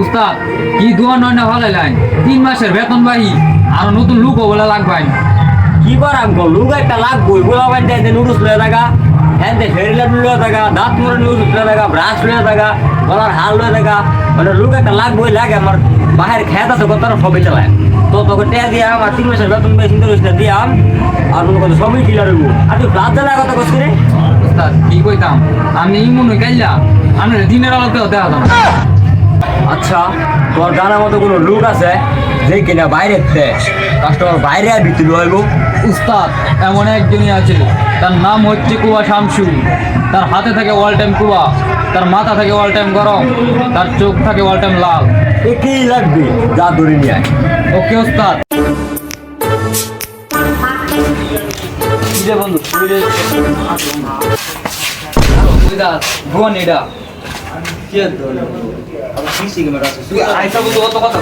উস্তাদ কি দোয়া নয় না ভালো লাইন 3 মাসের বেতন বাহি আর নতুন লুক বলে লাগবে কি করাম গো লুক একটা লাগবো গোলা বান দেয় নুডলস লয়ে থাকা হ্যাঁ ফেরিলা লয়ে থাকা দাঁত মুড়ে নুডলস লয়ে থাকা ব্রাশ লয়ে থাকা গলার হাল লয়ে থাকা মানে লুক একটা লাগবোই লাগে আমার বাহির খেত আছে কত সবই চালায় তো তোকে টেয়া দিয়ে আমার 3 মাসের বেতন বেশি দিয়াম আর মনে করো সবই ক্লিয়ার হইব আর তুই প্লাস দেওয়ার কথা কষ্ট রে উস্তাদ কি কইতাম আমি এই মনে গাইলা আমি দিনের আলোতেও দেখা যাবে আচ্ছা তোর জানার মতো কোনো লুক আছে যে কিনা বাইরে কাস্টমার বাইরে আর বিক্রি হইব উস্তাদ এমন একজনই আছে তার নাম হচ্ছে কুয়া শামসু তার হাতে থাকে অল টাইম কুয়া তার মাথা থাকে অল টাইম গরম তার চোখ থাকে অল টাইম লাল কি লাগবে যা ধরে নিয়ে আয় ওকে উস্তাদ বন্ধু ভুয়ান এটা আইসা বন্ধু কত কথা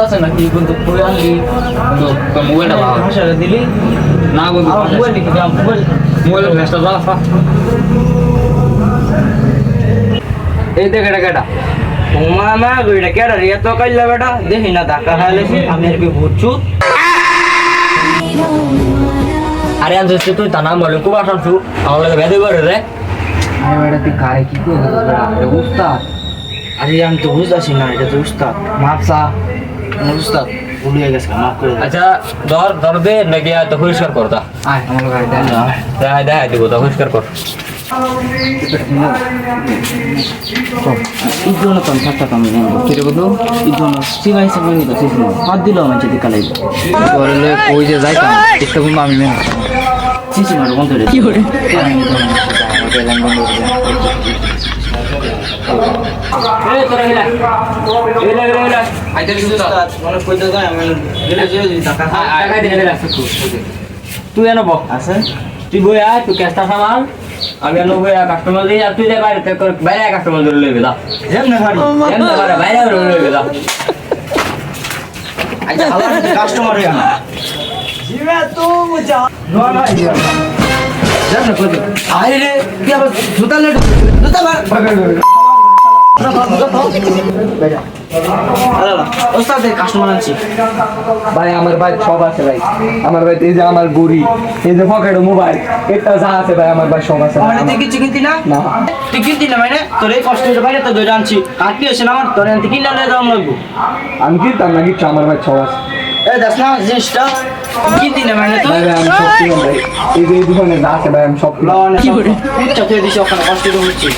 আছে নাকি কিন্তু মোবাইলটা দিলি না বন্ধু মোবাইল মোবাইল ভেস্টা এই দেখ এটা কেটা মামা এটা কেডা রে তো কইলা বেটা দেখি না ধাক্কা খাইলেছি আমি আর কি বুঝছু আরে আজ তুই তা নাম বলে কুবা শামসু আমার লাগে বেদে করে রে আরে বেটা তুই কারে কি করে বেটা উস্তাদ আরে আমি তো বুঝতাছি না এটা তো উস্তাদ মাপসা উস্তাদ ভুলিয়ে গেছে মাফ করে দে আচ্ছা ধর দে নাকি তো পরিষ্কার কর দা আয় আমার গাড়ি দেখ দিব তো পরিষ্কার কর ইজোনো তো থাকতা আমি কিরে বন্ধু ইজোনো সিলাই সব নিতে চিনি হাত দিলো আমি যদি কালাই তোরলে কই যে যাইতাম একটা বন্ধু আমি মেনে চিচি মার বন্ধ রে কি করে এ তোরা গেলা এলা আইতে কিন্তু মনে কইতে যায় আমি গেলে যে ধাক্কা টাকা দিয়ে গেলা তুই এনে বক আছে তুই বই আয় তুই ক্যাশটা সামাল আমি এনে বই কাস্টমার দিয়ে আর তুই যা বাইরে বাইরে কাস্টমার ধরে লইবে দা যেমনে গাড়ি এমনি বাইরে লইবে দা আচ্ছা হালা কাস্টমার হই না জিবে তো মজা না না যেমনে কইতে আরে রে কি আবার জুতা লেট জুতা মার ওস্তাদ কাস্টমার আনছি ভাই আমার ভাই সব আছে ভাই আমার ভাই এই যে আমার গড়ি এই যে পকেটে মোবাইল এটা যা আছে ভাই আমার ভাই সব আছে মানে তুই কিছু কিনতি না না তুই কিনতি না মানে তোর এই কষ্টের বাইরে তো দই আনছি কাটলি হয়েছে না আমার তোর আনতে কিনলে দাম লাগবো আমি কিনতাম না কিচ্ছু আমার ভাই সব আছে এই দেখ না জিনিসটা কিনতি না মানে তুই ভাই আমি সব কিনলাম ভাই এই যে এই দোকানে যা আছে ভাই আমি সব কিনলাম কি করে ইচ্ছা তুই দিছি ওখানে কষ্ট করে হচ্ছে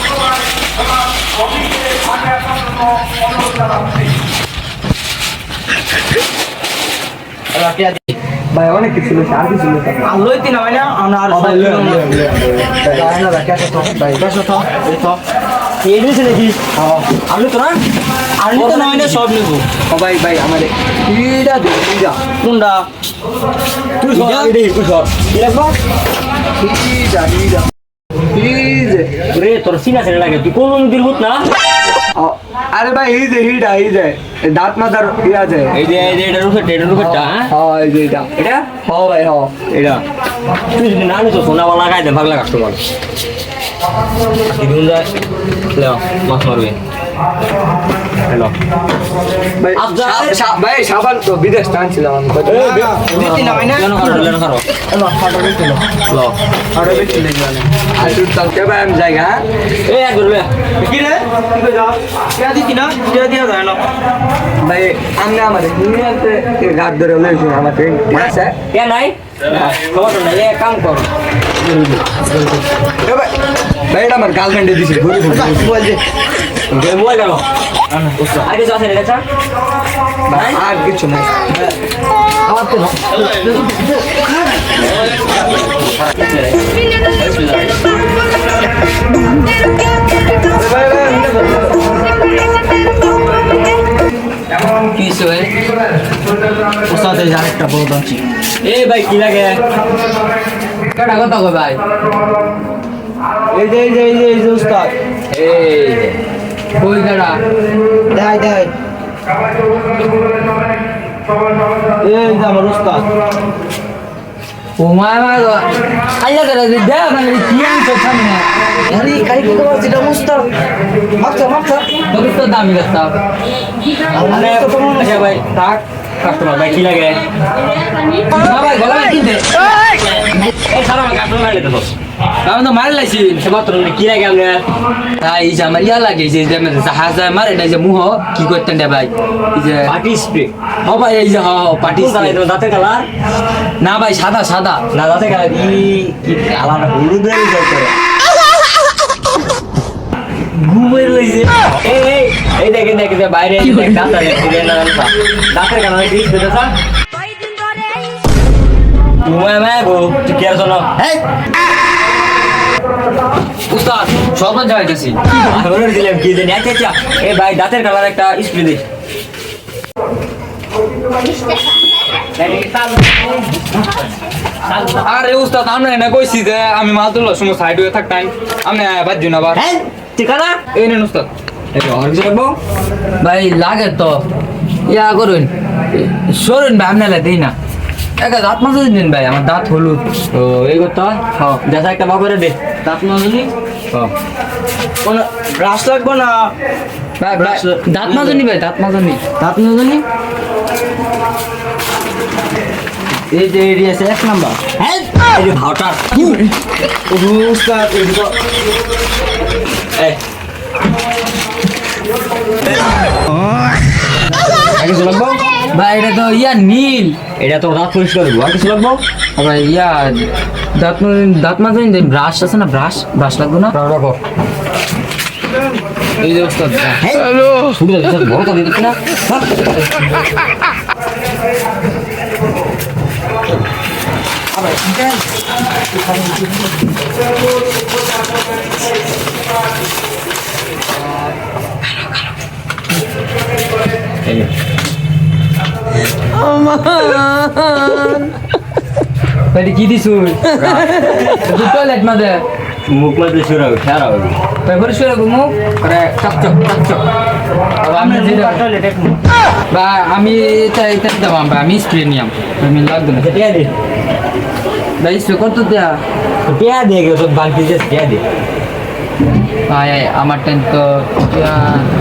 ভাই অনেক কিছু ছিল আর কিছু ছিল আর লইতি না মানে আমরা আর ভাই লই না না ক্যাশ তো ভাই ক্যাশ তো এই তো এই দিছে নাকি আপনি তো না আপনি তো নয় না সব নিব ভাই ভাই আমার এইটা দে এইটা কোনটা তুই সব এডি তুই সব কি লাগবো এইটা এইটা এই যে রে তোর সিনা ছেড়ে লাগে তুই কোন দিন হুত না আরে ভাই এই যে দাঁত মাথার ইয়া যায় এই যে এটা রুফেটা হ্যাঁ হ্যাঁ এই যে এটা এটা হ্যাঁ ভাই হ্যাঁ এটা তুই যদি না নিছো সোনাওয়ালা লাগাই দে ভাগলা কাস্টমার দিন যায় লে মাছ মারবে হ্যালো ভাই ভাই সাবান তো বিদেশ টানছিলাম আমি কত দিতি না মানে লেনো করো লো আরে বেশি লেগে আর তুই তো কে ভাই আমি জায়গা এই এক করবে কি রে কি কই যাও কে দিতি না কে দিয়া যায় না ভাই আমি আমার নিয়ন্ত্রে গাদ ধরে লইছি আমার ঠিক আছে কে নাই খবর নাই এক কাম কর এ ভাই ভাই এটা আমার গার্লফ্রেন্ডে দিছে ঘুরে বল যে মোবাইল গেল আগে যাচ্ছে রে চা ভাই আর কিছু নাই আমার তো কিছু ভাই ওস্তাদ এই আরেকটা বড় দাঁচি এ ভাই কি লাগে কেডা কথা কই ভাই এই যে ওস্তাদ এই কই কেডা দেখাই দেখাই এই যে আমার উস্তাদ ও মা মা আইয়া করে দে মানে কি আনছো সামনে আরে কাই কি তোমার যেটা উস্তাদ মাপছা তোর তো দামি রাস্তা মানে আচ্ছা ভাই থাক কাস্টমার ভাই কি লাগে না ভাই গলা কিনতে এই সারা কাস্টমার লাগে তো আমি তো মার লাইছি সে মাত্র কি লাগে আমরা তাই এই যে আমার ইয়া লাগে যে জাহাজ মারে এটা যে মুহ কি করতেন রে ভাই এই যে পার্টি স্প্রে হ ভাই এই যে হ পার্টি দাঁতের কালার না ভাই সাদা সাদা না দাঁতের কালার কি কালার হলুদ হয়ে যায় ঘুমের লইছে এই দেখেন দেখেন বাইরে দাঁতের কালার কি দেখেছ ঘুমায় মায় গো তুই কে আর শোনো উস্তাদ সব যাইতেছি আমি দিলাম কি জানি আচ্ছা আচ্ছা এই ভাই দাঁতের কালার একটা স্প্রে দে আরে উস্তাদ আমরা না কইছি যে আমি মাল তোলার সময় সাইড হয়ে থাকতাম আমি বাদ দিন আবার হ্যাঁ ঠিকানা এই নেন উস্তাদ আর কিছু রাখবো ভাই লাগে তো ইয়া করুন সরুন ভাই আপনারা দিই না একা দাঁত মাছ দিন ভাই আমার দাঁত হলুদ ও এই করতে হয় হ্যাঁ দেখা একটা বা করে দে দাঁত মাজনি কোন ব্রাশ লাগবে না ভাই দাঁত মাজনি ভাই দাঁত মাজনি দাঁত নজনি এই যে এরিয়া আছে 1 নাম্বার হ্যাঁ এই যে ভাওটার উস্তাদ এই তো এই আর কিছু লাগবো ভাই এটা তো ইয়া নীল এটা তো দাঁত পরিষ্কার করবো আর কিছু লাগবো ভাই ইয়া দাঁত মাজনি ব্রাশ আছে না ব্রাশ লাগবে না রাখো এই যে উস্তাদ হ্যালো শুরু করে বড় করে দিচ্ছি না ভাই কি দিছু টয়লেট মাঝে মুখ মাঝে শুরু হবে খেয়ার হবে ভাই পরিষ্কার ঘুমো করে চকচক আমি যেটা বা আমি এটা দেবাম ভাই আমি স্প্রে নিয়াম আমি লাগবে না টিয়া দে ভাই স্প্রে কত দেয়া টিয়া দে গে সব বালতি যে টিয়া দে ভাই আমার টেন তো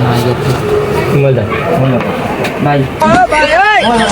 নাই গেছে মজা মজা ভাই মজা